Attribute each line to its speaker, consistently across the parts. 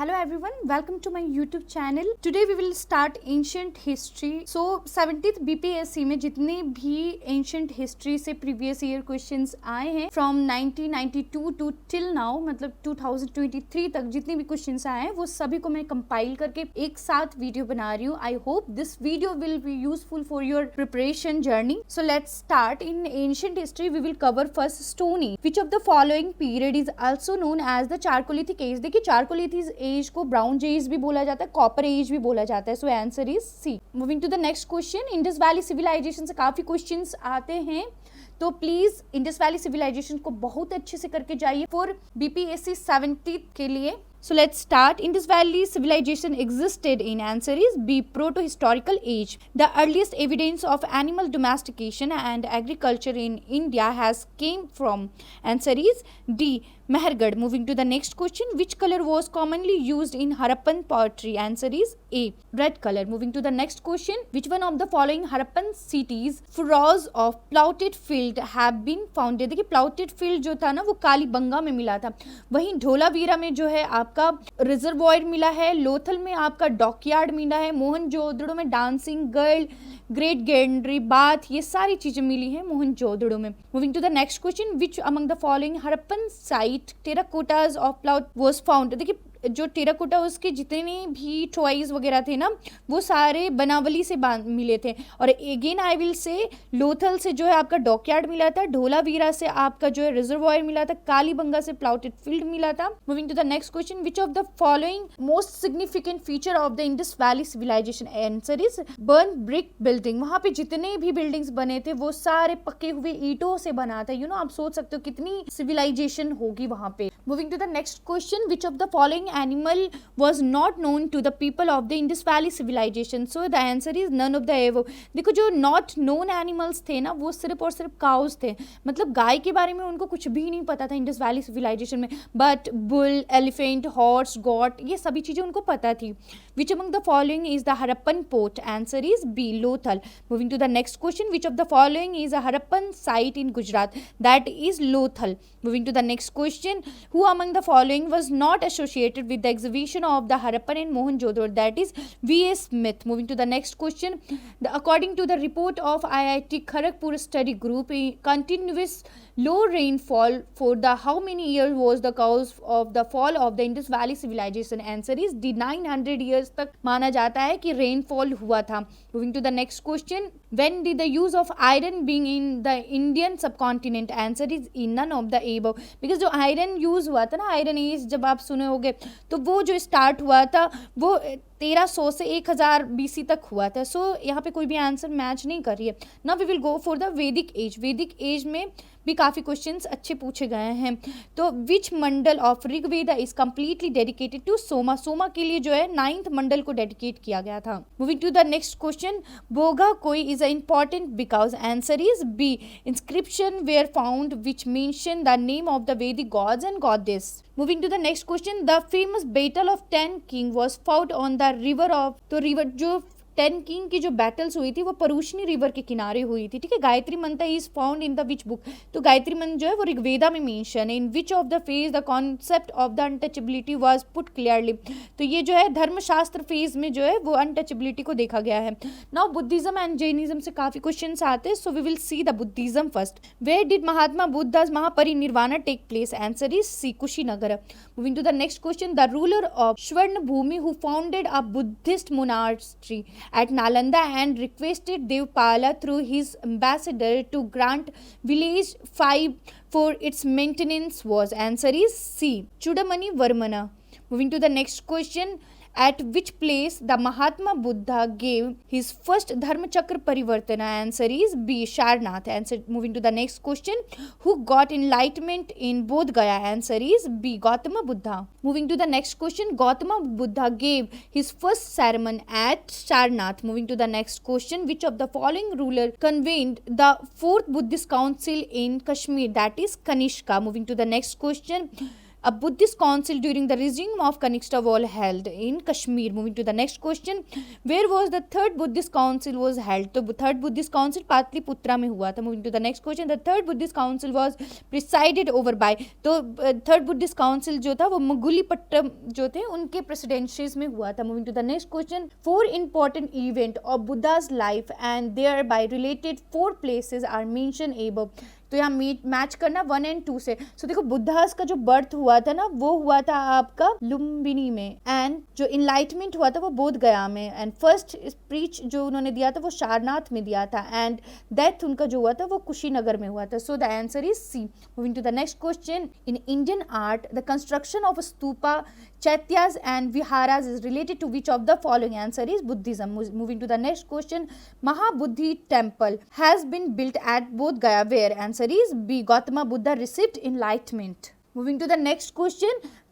Speaker 1: Hello everyone, welcome to my YouTube channel. Today we will start ancient history. So 70th BPSC में जितने भी ancient history से previous year questions आए हैं from 1992 to till now, मतलब 2023 तक जितने भी questions आए हैं वो सभी को मैं compile करके एक साथ वीडियो बना रही हूँ. I hope this video will be useful for your preparation journey. So let's start. In ancient history we will cover first Stone Age. Which of the following period is also known as the Chalcolithic age? देखिए Chalcolithic as को brown as भी बोला जाता है, copper age भी बोला जाता है. So answer is C. Moving to the next question. Indus valley civilization से काफी क्वेश्चंस आते हैं, तो प्लीज इंडस वैली सिविलाइजेशन को बहुत अच्छे से करके जाइए फॉर बीपीएससी 70 के लिए. So let's start. Indus Valley civilization existed in. Answer is B. Proto-historical age. The earliest evidence of animal domestication and agriculture in India has came from. Answer is D. Mehergarh. Moving to the next question. Which color was commonly used in Harappan pottery? Answer is A. Red color. Moving to the next question. Which one of the following Harappan cities furrows of plowed field have been founded? देखिए plowed field जो था ना वो कालीबंगा में मिला था. वहीं ढोलावीरा में जो है आपका रिजर्वॉयर मिला है. लोथल में आपका डॉकयार्ड मिला है. मोहनजोदड़ो में dancing girl, great granary, bath, ये सारी चीजें मिली है मोहनजोदड़ो में. Moving to the next question. Which among the following Harappan site terracottas of plough was found? देखिए जो टेराकोटा उसके जितने भी टॉयज वगैरह थे ना वो सारे बनावली से मिले थे. और again I will say Lothal से जो है आपका डॉकयार्ड मिला था, ढोलावीरा से आपका जो है रिजर्वॉयर मिला था, कालीबंगा से प्लाउटेड फील्ड मिला था. Moving to the next question. Which of the following most significant feature of the Indus valley civilization? Answer is burn brick building. वहां पे जितने भी बिल्डिंग्स बने थे वो सारे पके हुए ईंटों से बना था. आप सोच सकते हो कितनी सिविलाइजेशन होगी वहां पे. Moving to the next question. Which of the following animal was not known to the people of the Indus Valley civilization? So the answer is none of the above. देखो जो not known animals थे ना वो सिर्फ और सिर्फ cows थे, मतलब गाय के बारे में उनको कुछ भी नहीं पता था इंडस वैली सिविलाइजेशन में. But bull, elephant, horse, got, ये सभी चीजें उनको पता थी. Which among the following is the Harappan port? Answer is B. Lothal. Moving to the next question. Which of the following is a Harappan site in Gujarat? That is Lothal. Moving to the next question. Who among the following was not associated with the exhibition of the Harappan and Mohenjo-daro? That is V.A. Smith. Moving to the next question. According to the report of IIT Kharagpur study group, continuous low rainfall for the how many years was the cause of the fall of the Indus Valley civilization? Answer is D. 900 years तक माना जाता है कि rainfall हुआ था. Moving to the next question. When did the use of iron being in the Indian subcontinent? Answer is E. None of the above. Because जो iron use हुआ था ना, आयरन एज जब आप सुने होंगे, तो वो जो स्टार्ट हुआ था वो 1300 से 1000 BC तक हुआ था. सो यहाँ पे कोई भी आंसर मैच नहीं कर रही है. Now we will go for the Vedic age. Vedic age में भी काफ़ी क्वेश्चंस अच्छे पूछे गए हैं. तो which mandal of Rigveda is completely dedicated to Soma? Soma के लिए जो है 9th मंडल को डेडिकेट किया गया था. Moving to the next question. Boghazkoi is a important because? Answer is B. Inscription were found which mention the name of the Vedic gods and goddess. Moving to the next question. The famous battle of 10 King was fought on the river of. तो river जो 10 king की जो battles हुई थी वो Parushni river के किनारे हुई थी. ठीक है. गायत्री मंत्र is found in the which book? तो गायत्री मंत्र जो है वो ऋग्वेदा में मेंशन है. In which of the phase the concept of the untouchability was put clearly? तो ये जो है धर्मशास्त्र फेज में जो है वो अनटचेबिलिटी को देखा गया है. नाउ बुद्धिज्म एंड जैनिज्म से काफी क्वेश्चंस आते हैं. So we will see the Buddhism first. Where did Mahatma Buddha's Mahaparinirvana take place? Answer is C. Kushinagar. Moving to the next question. The ruler of Swarnabhumi who founded a Buddhist monastery at Nalanda and requested Devpala through his ambassador to grant village 5 for its maintenance was? Answer is C. Chudamani Varmana. Moving to the next question. At which place the Mahatma Buddha gave his first Dharmachakra Parivartana? Answer is B. Sharnath. Answer. Moving to the next question. Who got enlightenment in Bodh Gaya? Answer is B. Gautama Buddha. Moving to the next question. Gautama Buddha gave his first sermon at Sharnath. Moving to the next question. Which of the following ruler convened the 4th Buddhist Council in Kashmir? That is Kanishka. Moving to the next question. a Buddhist council during the regime of Kaniksta was held in Kashmir. Moving to the next question, where was the third Buddhist council was held? तो third Buddhist council Pataliputra में हुआ था. Moving to the next question, the third Buddhist council was presided over by. तो third Buddhist council जो था वो मगुलीपट्टम जो थे उनके प्रेसिडेंसीज में हुआ था. Moving to the next question, 4 important event of Buddha's life and thereby related 4 places are mentioned above. तो यहाँ मैच करना 1 और 2 से. सो देखो बुद्धास का जो बर्थ हुआ था ना वो हुआ था आपका लुम्बिनी में, एंड जो इनलाइटमेंट हुआ था वो बोध गया में, एंड फर्स्ट स्पीच जो उन्होंने दिया था वो सारनाथ में दिया था, एंड डेथ उनका जो हुआ था वो कुशीनगर में हुआ था. So the answer is C. Moving to the next question, in Indian art the construction of stupa, chaityas and viharas is related to which of the following? Answer is Buddhism. Moving to the next question, Mahabuddhi temple has been built at Bodh Gaya where? Answer is B. Gautama Buddha received enlightenment. Moving to the next question,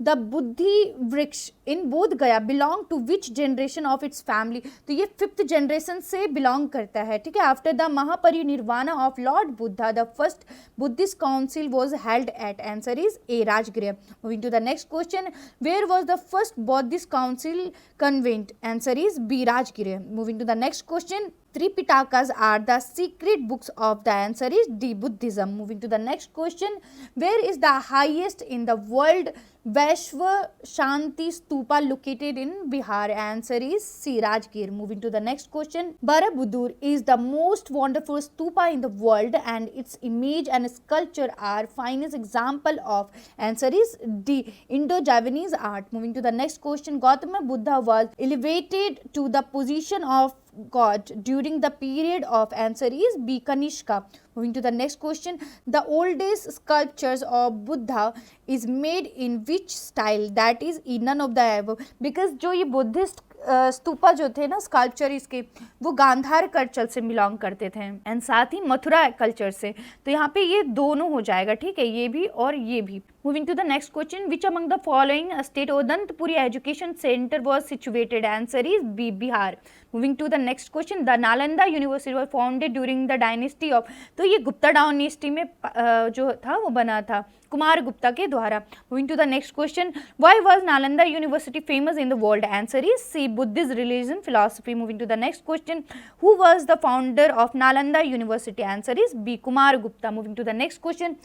Speaker 1: the Buddhi Vriksha in Bodh Gaya belong to which generation of its family? तो ये 5th generation से belong करता है, ठीक है. After the Mahaparinirvana of Lord Buddha, the first Buddhist council was held at. Answer is A. Rajgriha. Moving to the next question, where was the first Buddhist council convened? Answer is B. Rajgriha. Moving to the next question, Tripitakas are the secret books of. The answer is D. Buddhism. Moving to the next question, where is the highest in the world Vaishva Shanti Stupa located in Bihar? Answer is C. Rajgir. Moving to the next question, Borobudur is the most wonderful stupa in the world and its image and sculpture are finest example of. Answer is D. Indo-Javanese art. Moving to the next question, Gautama Buddha was elevated to the position of God during the period of. Answer is B. Kanishka. Moving to the next question, the oldest sculptures of Buddha is made in which style? That is none of the above. Because जो ये Buddhist stupa जो थे ना sculpture इसके, वो Gandhara culture से belong करते थे एंड साथ ही मथुरा कल्चर से. तो यहाँ पे ये दोनों हो जाएगा, ठीक है, ये भी और ये भी. Moving to the next question, which among the following state Odantapuri Education Center was situated? Answer is B. Bihar. Moving to the next question, the Nalanda University was founded during the dynasty of. तो ये Gupta dynasty में जो था वो बना था कुमार गुप्ता के द्वारा. Moving to the next question, why was Nalanda University famous in the world? Answer is C. Buddhist religion philosophy. Moving to the next question, who was the founder of Nalanda University? Answer is B. Kumar Gupta. Moving to the next question,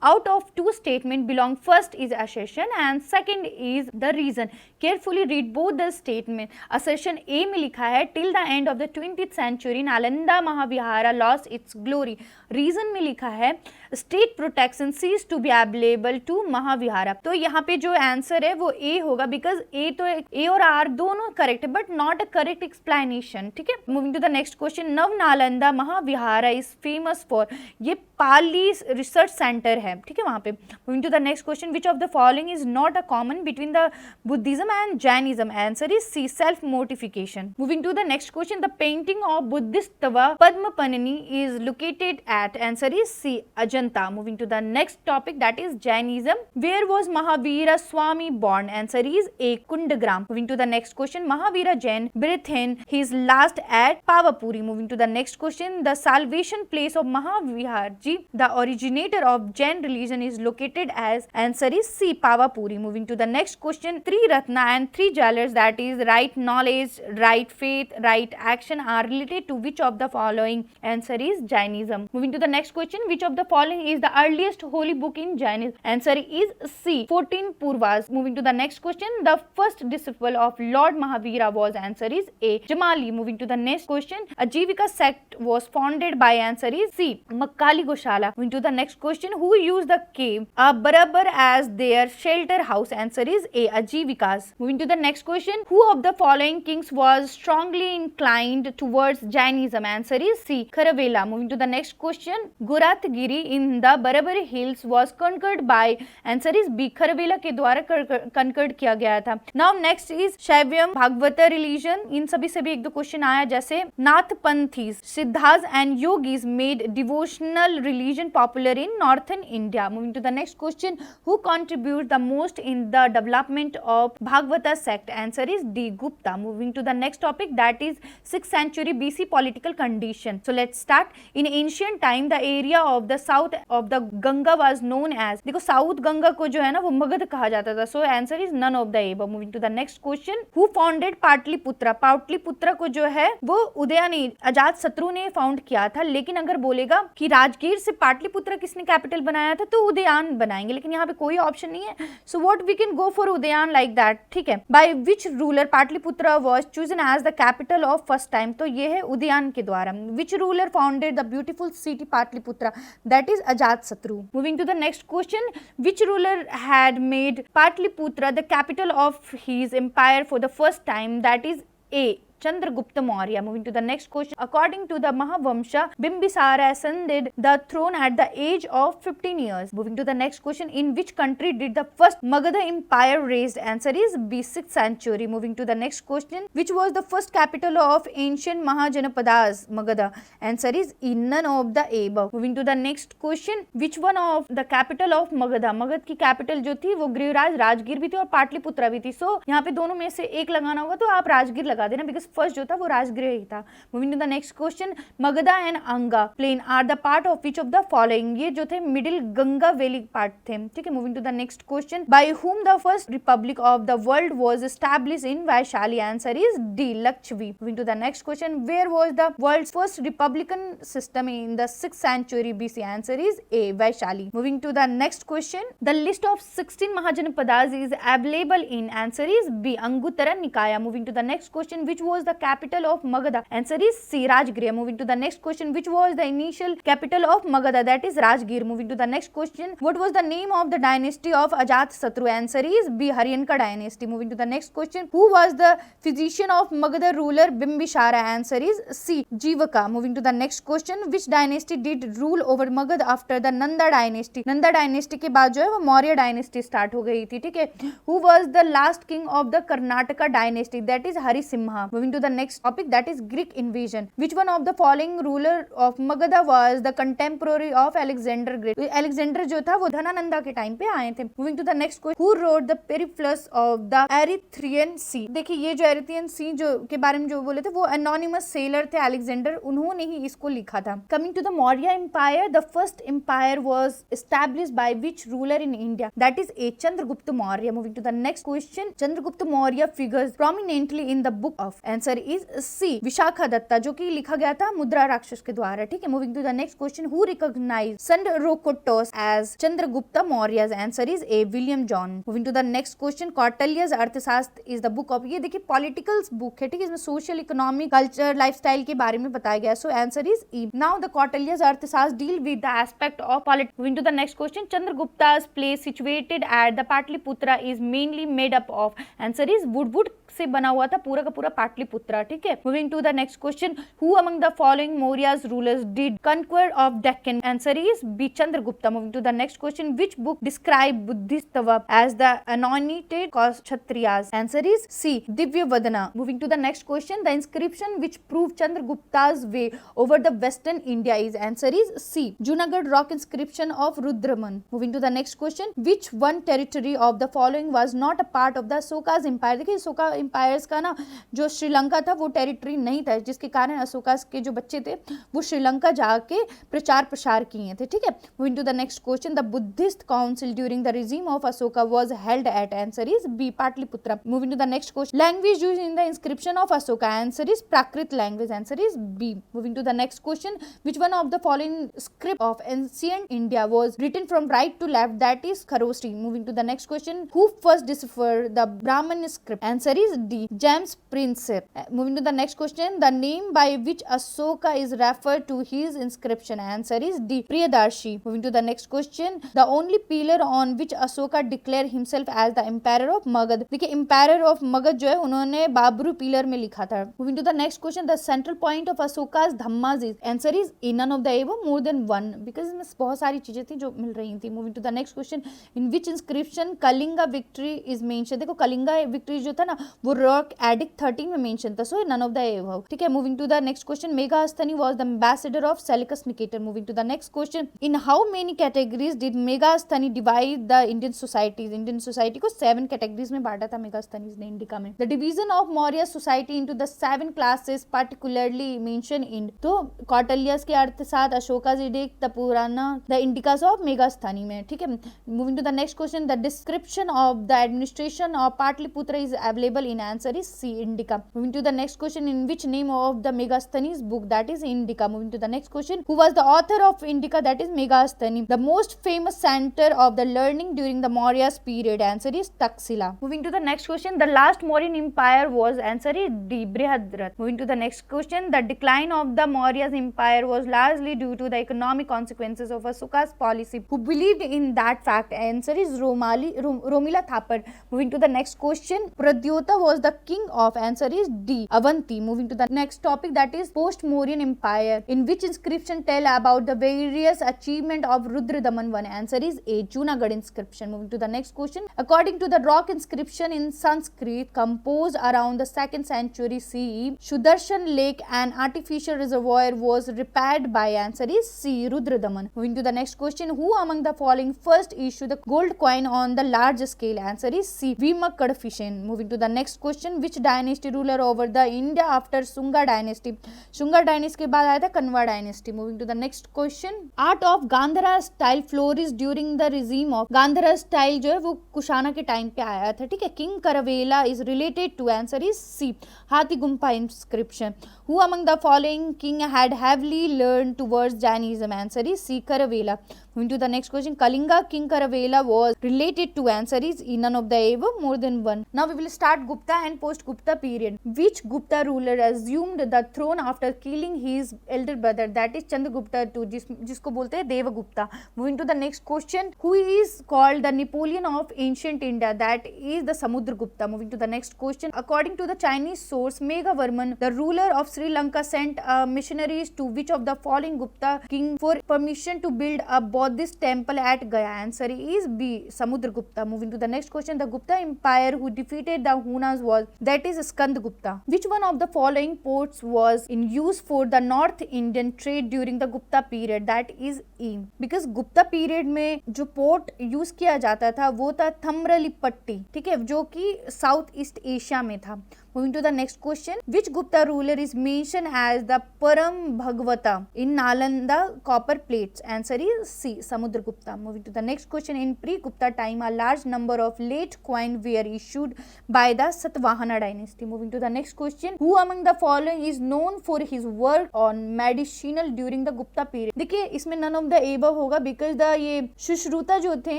Speaker 1: out of 2 statements belong, first is assertion and second is the reason. Carefully read both the statement. Assertion A में लिखा है till the end of the 20th century Nalanda Mahavihara lost its glory. Reason में लिखा है state protection ceased to be available to Mahavihara. तो यहाँ पे जो आंसर है वो A होगा because A तो A और R दोनों करेक्ट है but not a correct explanation, ठीक है. Moving to the next question, Nav Nalanda Mahavihara is famous for. ये पाली रिसर्च सेंटर है, ठीक है, वहाँ पे. Moving to the next question, which of the following is not a common between the Buddhism and Jainism? Answer is C. Self mortification. Moving to the next question, the painting of Buddhist Tava Padmapanini is located at. Answer is C. Ajanta. Moving to the next topic, that is Jainism. Where was Mahavira Swami born? Answer is A. Kundagram. Moving to the next question, Mahavira Jain breathed in his last at Pavapuri. Moving to the next question, the salvation place of Mahavirji, the originator of Jain religion, is located as. Answer is C. Pavapuri. Moving to the next question, 3 Ratna and 3 Jailers, that is right knowledge, right faith, right action, are related to which of the following? Answer is Jainism. Moving to the next question, which of the following is the earliest holy book in Jainism? Answer is C. 14 Purvas. Moving to the next question, the first disciple of Lord Mahavira was. Answer is A. Jamali. Moving to the next question, Ajivika sect was founded by. Answer is C. Makkali Goshala. Moving to the next question, who used the cave Barabar as their shelter house? Answer is A. Ajivikas. Moving to the next question, who of the following kings was strongly inclined towards Jainism? Answer is C. Kharavela. Moving to the next question, Gorathgiri in the Barabari hills was conquered by. Answer is B. Kharavela के द्वारा conquered किया गया था. Now next is Shaivam Bhagavata religion. इन सभी से भी एक दो क्वेश्चन आया, जैसे Nathpanthis, Siddhas and Yogis made devotional religion popular in northern India. Moving to the next question, who contributes the most in the development of Bhagavata sect? Answer is D. Gupta. Moving to the next topic, that is 6th century BC political condition. So let's start. In ancient time, the area of the south of the Ganga was known as, देखो south Ganga को जो है ना वो मगध कहा जाता था. So answer is none of the above. Moving to the next question, who founded Pataliputra? Pataliputra को जो है वो उदयनी अजात शत्रु ने फाउंड किया था. लेकिन अगर बोलेगा कि राजगीर से पाटलिपुत्र किसने कैपिटल बनाया था तो उदयन बनाएंगे, लेकिन यहाँ पे कोई ऑप्शन नहीं है. So what we can go for Udayan like that. ठीक है. By which ruler Pataliputra was chosen as the capital of first time? तो ये है उदयन के द्वारा. Which ruler founded the beautiful city Pataliputra? That is Ajatashatru. Moving to the next question, which ruler had made Pataliputra the capital of his empire for the first time? That is A. Chandragupta Maurya. Moving to the next question, according to the Mahavamsha, Bimbisara ascended the throne at the age of 15 years. Moving to the next question, in which country did the first Magadha empire raised? Answer is B. 6th century. Moving to the next question, which was the first capital of ancient Mahajanapadas? Magadha. Answer is E. None of the above. Moving to the next question, which one of the capital of Magadha? Magadh की capital जो थी वो गृहराज राजगीर भी थी और पाटलिपुत्रा भी थी. सो यहाँ पे दोनों में से एक लगाना होगा तो आप राजगीर लगा देना, बिकॉज फर्स्ट जो था वो राजगृह ही था. Moving to the next question, Magadha and Anga plain are the part of which of the following? ये जो थे मिडिल गंगा वैली पार्ट थे. ठीक है. Moving to the next question, by whom the first republic of the world was established in Vaishali? Answer is D. Lichchhavi. Moving to the next question, where was the world's first republican system in the 6th century BC? Answer is A. Vaishali. Moving to the next question, the list of 16 Mahajanapadas is available in? Answer is B. Anguttara Nikaya. Moving to the next question, which was the capital of Magadha? Answer is C. Rajgir. Moving to the next question, which was the initial capital of Magadha? That is Rajgir. Moving to the next question, what was the name of the dynasty of Ajat Satru? Answer is B. Haryanka dynasty. Moving to the next question, who was the physician of Magadha ruler Bimbisara? Answer is C. Jivaka. Moving to the next question, which dynasty did rule over Magadha after the Nanda dynasty? Nanda dynasty के बाद जो है वो Maurya dynasty start हो गई थी. ठीक है. Who was the last king of the Karnataka dynasty? That is Harisimha. Moving to the next topic, that is Greek invasion. Which one of the following ruler of Magadha was the contemporary of Alexander Great? Alexander जो था वो धनानंदा के time पे आए थे. Moving to the next question, who wrote the Periplus of the Erythraean Sea? देखिए ये जो Erythraean Sea जो के बारे में जो बोले थे वो anonymous sailor थे Alexander, उन्होंने ही इसको लिखा था. Coming to the Maurya Empire, the first empire was established by which ruler in India? That is A. Chandragupta Maurya. Moving to the next question, Chandragupta Maurya figures prominently in the book of? Answer is C. Vishakha Dutta, जो कि लिखा गया था मुद्रा राक्षस के द्वारा. ठीक है. Moving to the next question, who recognised Sandrocottus as Chandragupta Maurya? Answer is A. William John. Moving to the next question, Kautilya's Arthashastra is the book of? ये देखिए पॉलिटिकल बुक है. ठीक है. इसमें सोशल, इकोनॉमिक, कल्चर, लाइफस्टाइल के बारे में बताया गया. So answer is E. Now the Kautilya's Arthashastra deal with the aspect of politics. Moving to the next question, Chandragupta's place situated at the Patliputra is mainly made up of? Answer is wood से बना हुआ था पूरा का पूरा पाटलिपुत्रा. ठीक है. Moving to the next question, who among the following Mauryas rulers did conquer of Deccan? Answer is B. Chandragupta. Moving to the next question, which book describe बुद्धिस्तव as the anointed Kshatriyas? Answer is C. Divyavadana. Moving to the next question, the inscription which prove Chandragupta's way over the western India is? Answer is C. Junagadh rock inscription of Rudraman. Moving to the next question, which one territory of the following was not a part of the Ashoka's empire? देखिए Ashoka empires का ना जो श्रीलंका था वो territory नहीं था, जिसके कारण अशोका के जो बच्चे थे वो श्रीलंका जाके प्रचार प्रसार किए थे. ठीक है. Moving to the next question, the Buddhist council during the regime of Ashoka was held at? Answer is B. Pataliputra. Moving to the next question, language used in the inscription of Ashoka? Answer is Prakrit language. Answer is B. Moving to the next question, which one of the following script of ancient India was written from right to left? That is Kharosthi. Moving to the next question, who first deciphered the Brahman script? Answer is D. James Prinsep. Moving to the next question, the name by which Ashoka is referred to his inscription? Answer is D. Priyadarshi. Moving to the next question, the only pillar on which Ashoka declared himself as the emperor of Magad? देखिए emperor of Magad जो है उन्होंने बाबरू pillar में लिखा था. Moving to the next question, the central point of Ashoka's Dhammas is? Answer is A. None of the above, more than one, because इसमें बहुत सारी चीजें थी जो मिल रही थी. Moving to the next question, in which inscription Kalinga victory is mentioned? देखो Kalinga victory जो था ना वो रॉक एडिक 13 में मेंशन था, so none of the above, ठीक है। Moving to the next question, Megasthenes was the ambassador of Seleucus Nicator. Moving to the next question, in how many categories did Megasthenes divide the Indian societies. Indian society को 7 categories में बांटा था मेगास्थनीज ने इंडिका में। The division of Maurya society into the 7 classes particularly mention in, तो कौटिल्यस के अर्थशास्त्र, अशोकाजिडिक, the Purana, the Indicas of Megasthenes में, ठीक है। Moving to the next question, the description of the administration of Pataliputra is available in, answer is C, Indica. Moving to the next question, in which name of the Megasthenes book, that is Indica. Moving to the next question, who was the author of Indica, that is Megasthenes. The most famous centre of the learning during the Mauryas period, answer is Takshashila. Moving to the next question, the last Mauryan empire was, answer is D, Brihadratha. Moving to the next question, the decline of the Mauryas empire was largely due to the economic consequences of Ashoka's policy. Who believed in that fact? Answer is Romila Thapar. Moving to the next question, Pradyota was the king of, answer is D, Avanti. Moving to the next topic, that is post-Mauryan empire. In which inscription tell about the various achievement of Rudradaman I? Answer is A, Junagadh inscription. Moving to the next question, according to the rock inscription in Sanskrit composed around the 2nd century CE, Sudarshan Lake, an artificial reservoir, was repaired by, answer is C, Rudradaman. Moving to the next question, who among the following first issued the gold coin on the large scale? Answer is C, Vimakadphishan. Moving to the next question, which dynasty ruler over the India after Shunga dynasty? Shunga dynasty के बाद आया था Kanva dynasty. Moving to the next question, art of Gandhara style flourished during the regime of, Gandhara style जो है वो कुशाना के time पे आया था, ठीक है। King Karavela is related to, answer is C, हाथी Gumpha inscription. Who among the following king had heavily learned towards Jainism? Answer is C, Karavela. Moving to the next question, Kalinga king Karavela was related to, answer is E, none of the above, more than one. Now we will start Gupta and post Gupta period. Which Gupta ruler assumed the throne after killing his elder brother? That is Chandragupta II, जिसको बोलते हैं देवगुप्ता. Moving to the next question, who is called the Napoleon of ancient India? That is the Samudragupta. Moving to the next question, according to the Chinese source, Meghavarman, the ruler of Sri Lanka, sent missionaries to which of the following Gupta king for permission to build a Buddhist temple at Gaya? Answer is B, Samudragupta. Moving to the next question, the Gupta empire who defeated the Hunas was, that is Skandagupta. Which one of the following ports was in use for the North Indian trade during the Gupta period? That is E, because Gupta period में जो port use किया जाता था वो था थम्रलिपट्टी, ठीक है, जो कि साउथ ईस्ट एशिया में था. Moving to the next question, which Gupta ruler is mentioned as the Param Bhagavata in Nalanda copper plates? Answer is C, Samudragupta. Moving to the next question, in pre-Gupta time, a large number of late coins were issued by the Satvahana dynasty. Moving to the next question, who among the following is known for his work on medicinal during the Gupta period? देखिए इसमें none of the above होगा because the ये सुश्रुता जो थे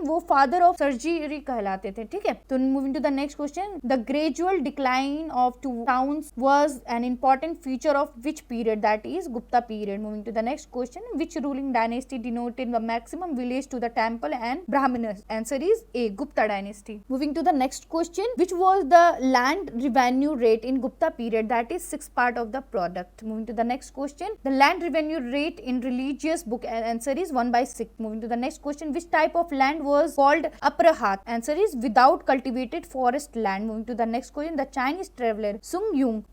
Speaker 1: वो father of surgery कहलाते थे, ठीक है. तो moving to the next question, the gradual decline of two towns was an important feature of which period? That is Gupta period. Moving to the next question, which ruling dynasty denoted the maximum village to the temple and Brahmanas? Answer is A, Gupta dynasty. Moving to the next question, which was the land revenue rate in Gupta period? That is 6th part of the product. Moving to the next question, the land revenue rate in religious book? Answer is 1/6. Moving to the next question, which type of land was called aprahat? Answer is without cultivated forest land. Moving to the next question, the Chinese traveler Sun Yung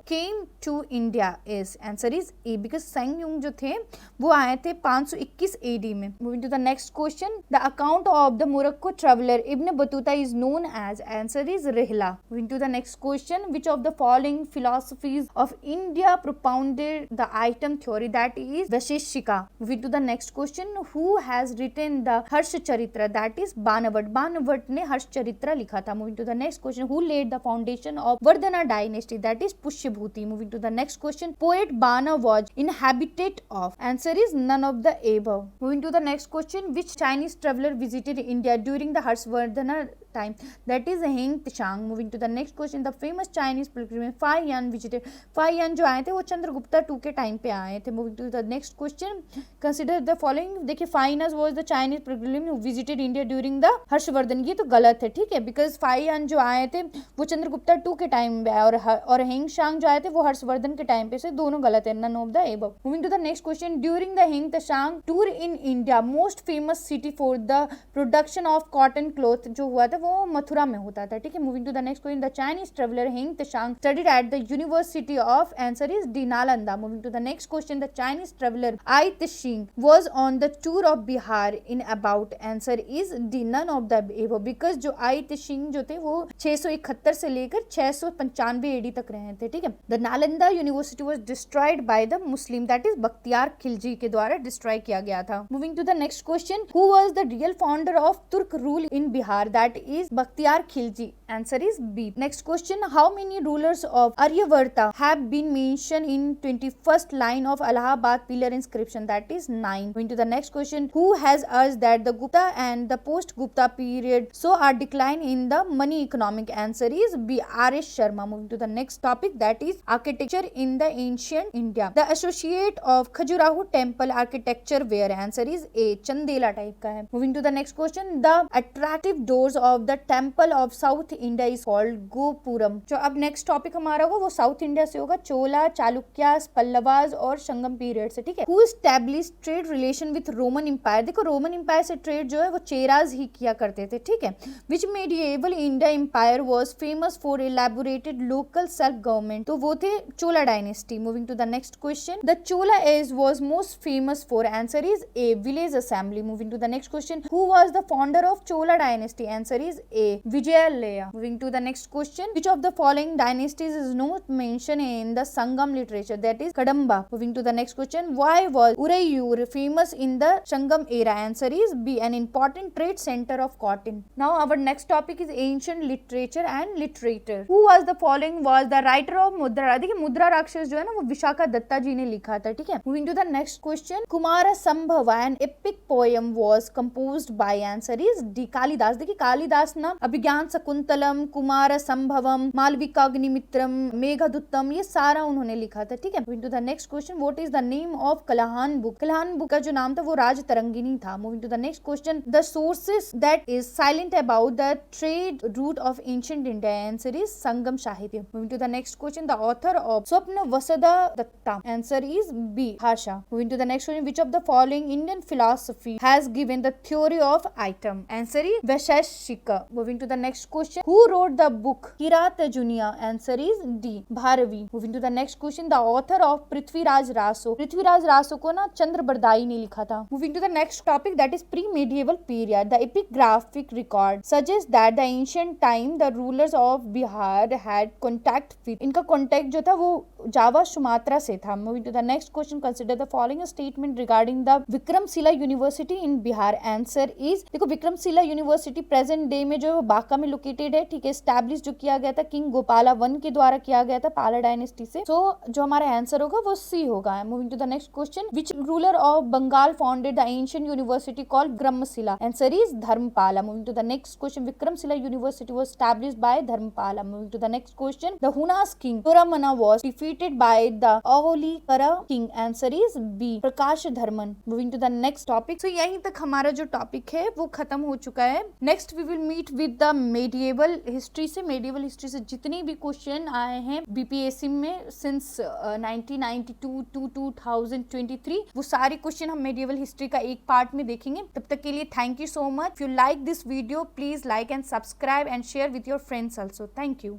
Speaker 1: came to India is? Answer is A, because Sun Yung जो थे वो आए थे 521 AD में. Moving to the next question, the account of the Morocco traveler Ibn Battuta is known as? Answer is Rihla. Moving to the next question, which of the following philosophies of India propounded the item theory? That is Vaisheshika. Moving to the next question, who has written the Harsh Charitra? That is Banavat. Banavat ने हर्ष चरित्र लिखा था. Moving to the next question, who laid the foundation of Vardhana dynasty? That is Pushyabhuti. Moving to the next question, poet Bana was inhabitant of? Answer is none of the above. Moving to the next question, which Chinese traveler visited India during the Harshvardhana time? That is Heng Tishang. Moving to the next question, the famous Chinese pilgrim Fai Yan visited? Fai Yan जो आए थे वो Chandragupta II के time पे आए थे. Moving to the next question, consider the following. देखिए Fai Yan was the Chinese pilgrim who visited India during the Harshvardhan. ये तो गलत है, ठीक है, because Fai Yan जो आए थे वो चंद्रगुप्ता II के टाइम पे आए और हेंग शांग जो आए थे वो हर्षवर्धन के टाइम पे से. दोनों गलत है, none of the above. Moving to the next question, during the Heng Tishang tour in India, most famous city for the production of cotton cloth जो हुआ था वो मथुरा में होता था, ठीक है। Moving to the next question, the Chinese traveller Hiuen Tsang studied at the university of, answer is D Nalanda. Moving to the next question, the Chinese traveller I Tsing was on the tour of Bihar in about, answer is D none of the above, because जो I त्सिंग जो थे वो 671 से लेकर 695 AD तक रहे थे, ठीक है। The Nalanda university was destroyed by the Muslim, that is Bakhtiyar Khilji के द्वारा डिस्ट्रॉय किया गया था। Moving to the next question, who was the real founder of Turk rule in Bihar, that is Bakhtiyar Khilji, answer is B. Next question, how many rulers of Aryavarta have been mention in 21st line of Allahabad pillar inscription, that is 9. Going to the next question, who has urged that the Gupta and the post Gupta period so are decline in the money economic, answer is B. R.S. Sharma. Moving to the next topic, that is architecture in the ancient India. The associate of Khajuraho temple architecture where, answer is A. Chandela type का है। Moving to the next question, the attractive doors of the temple of South India is called Gopuram. जो अब next topic हमारा होगा वो south India से होगा, चोला, चालुक्यास, पल्लवास और संगम पीरियड से, ठीक है। Who established trade relation with Roman Empire? देखो रोमन एम्पायर से ट्रेड जो है वो चेराज ही किया करते थे, ठीक है। Which medieval India empire was famous for elaborated local self government? तो वो थे चोला dynasty. Moving to the next question, the Chola age was most famous for, answer is A. village assembly. Moving to the next question, who was the founder of Chola dynasty, answer is A. Vijayalaya. Moving to the next question, which of the following dynasties is not mentioned in the Sangam literature, that is Kadamba. Moving to the next question, why was Urayur famous in the Sangam era, answer is B. an important trade center of cotton. Now our next topic is ancient literature and literature. Who was the following was the writer of Mudra? देखिए मुद्रा राक्षस जो है ना वो विशाखा दत्ता जी ने लिखा था, ठीक है। Moving to the next question, Kumara Sambhava, an epic poem was composed by, answer is D. Kalidas. देखिए कालिदास ना अभिज्ञान शकुंतलम, कुमार संभवम, मालविकाग्निमित्रम, मेघदूतम, ये सारा उन्होंने लिखा था, ठीक है। Moving to the next question, what is the name of Kalhana book? Kalhana book का जो नाम था वो राज तरंगिनी था। Moving to the next question, the sources that is silent about the trade route of ancient India, answer is Sangam Sahitya. Moving to the next question, the author of Swapna Vasudha Datta, answer is B. Harsha. Moving to the next question, which of the following Indian philosophy has given the theory of item, answer is Vaisheshika. Moving to the next question, who wrote the book Kiratajunia, answer is D. Bharavi. Moving to the next question, the author of Prithviraj Raso, Prithviraj Raso को ना चंद्र बरदाई ने लिखा था। Moving to the next topic, that is pre-medieval period. The epigraphic record suggests that the ancient time the rulers of Bihar had contact with, इनका contact जो था वो Java Sumatra से था। Moving to the next question, consider the following statement regarding the Vikramshila university in Bihar, answer is, देखो Vikramshila university present day में जो है बांका में लोकेटेड है, ठीक है। स्टैब्लिश जो किया गया था किंग गोपाला वन के द्वारा किया गया था, पाला डायनेस्टी से। तो जो हमारा आंसर होगा वो सी होगा। Moving to the next question, which ruler of Bengal founded the ancient university called Brahmashila, answer is Dharmapala. Moving to the next question, Vikramashila university was established by Dharmapala. Moving to the next question, the Hunas king Toramana was defeated by the Aulikara king, answer is B Prakash Dharman. Moving to the next topic. So यहीं तक हमारा जो topic है वो खत्म हो चुका है। Next we will meet with the medieval history से। मेडिएवल हिस्ट्री से जितने भी क्वेश्चन आए हैं बीपीएससी में सिंस 1992 टू 2023 वो सारे क्वेश्चन हम मेडिएवल हिस्ट्री का एक पार्ट में देखेंगे। तब तक के लिए thank you so much. If you like this video please like and subscribe and share with your friends also. Thank you.